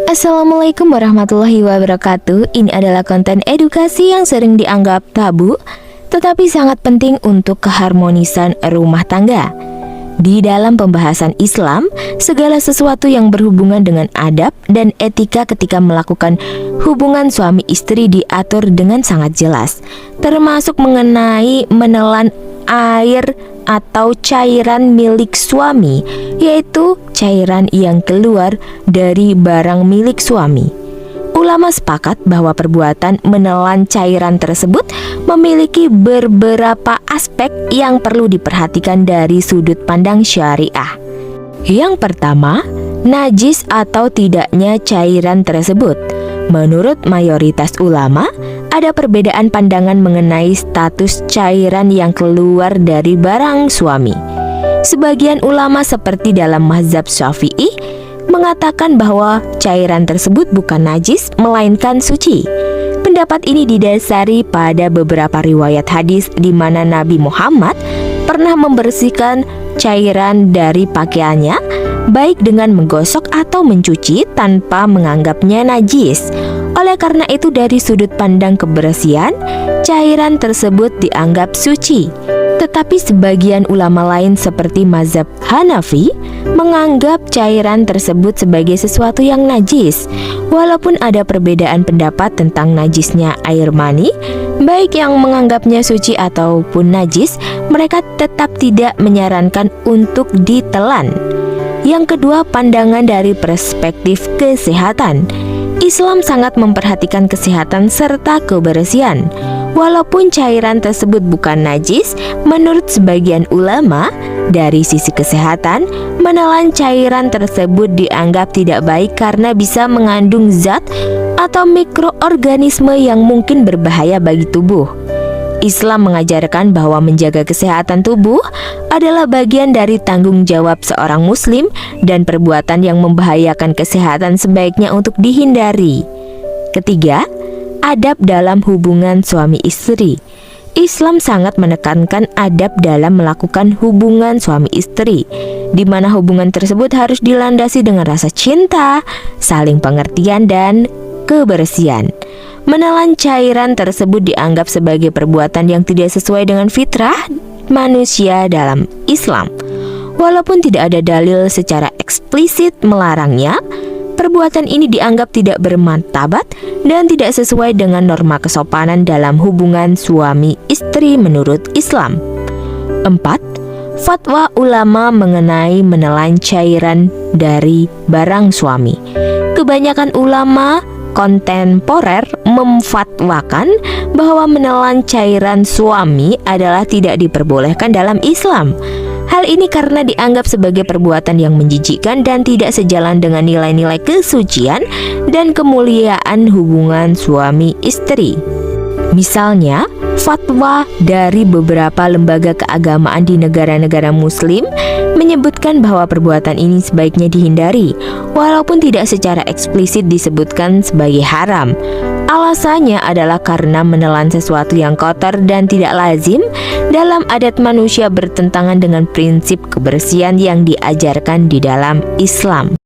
Assalamualaikum warahmatullahi wabarakatuh. Ini adalah konten edukasi yang sering dianggap tabu, tetapi sangat penting untuk keharmonisan rumah tangga. Di dalam pembahasan Islam, segala sesuatu yang berhubungan dengan adab dan etika ketika melakukan hubungan suami istri diatur dengan sangat jelas, termasuk mengenai menelan air atau cairan milik suami, yaitu cairan yang keluar dari barang milik suami. Ulama sepakat bahwa perbuatan menelan cairan tersebut memiliki beberapa aspek yang perlu diperhatikan dari sudut pandang syariah. Yang pertama, najis atau tidaknya cairan tersebut. Menurut mayoritas ulama, ada perbedaan pandangan mengenai status cairan yang keluar dari barang suami. Sebagian ulama seperti dalam mazhab Syafi'i mengatakan bahwa cairan tersebut bukan najis melainkan suci. Pendapat ini didasari pada beberapa riwayat hadis di mana Nabi Muhammad pernah membersihkan cairan dari pakaiannya, baik dengan menggosok atau mencuci tanpa menganggapnya najis. Oleh karena itu, dari sudut pandang kebersihan, cairan tersebut dianggap suci. Tetapi sebagian ulama lain seperti mazhab Hanafi menganggap cairan tersebut sebagai sesuatu yang najis. Walaupun ada perbedaan pendapat tentang najisnya air mani, baik yang menganggapnya suci ataupun najis, mereka tetap tidak menyarankan untuk ditelan. Yang kedua, pandangan dari perspektif kesehatan. Islam sangat memperhatikan kesehatan serta kebersihan. Walaupun cairan tersebut bukan najis, menurut sebagian ulama, dari sisi kesehatan, menelan cairan tersebut dianggap tidak baik karena bisa mengandung zat atau mikroorganisme yang mungkin berbahaya bagi tubuh. Islam mengajarkan bahwa menjaga kesehatan tubuh adalah bagian dari tanggung jawab seorang muslim dan perbuatan yang membahayakan kesehatan sebaiknya untuk dihindari. Ketiga, adab dalam hubungan suami istri. Islam sangat menekankan adab dalam melakukan hubungan suami istri, di mana hubungan tersebut harus dilandasi dengan rasa cinta, saling pengertian, dan kebersihan. Menelan cairan tersebut dianggap sebagai perbuatan yang tidak sesuai dengan fitrah manusia dalam Islam. Walaupun tidak ada dalil secara eksplisit melarangnya, perbuatan ini dianggap tidak bermartabat dan tidak sesuai dengan norma kesopanan dalam hubungan suami istri menurut Islam. 4. Fatwa ulama mengenai menelan cairan dari barang suami. Kebanyakan ulama kontemporer memfatwakan bahwa menelan cairan suami adalah tidak diperbolehkan dalam Islam. Hal ini karena dianggap sebagai perbuatan yang menjijikkan dan tidak sejalan dengan nilai-nilai kesucian dan kemuliaan hubungan suami istri. Misalnya, fatwa dari beberapa lembaga keagamaan di negara-negara muslim menyebutkan bahwa perbuatan ini sebaiknya dihindari, walaupun tidak secara eksplisit disebutkan sebagai haram. Alasannya adalah karena menelan sesuatu yang kotor dan tidak lazim dalam adat manusia bertentangan dengan prinsip kebersihan yang diajarkan di dalam Islam.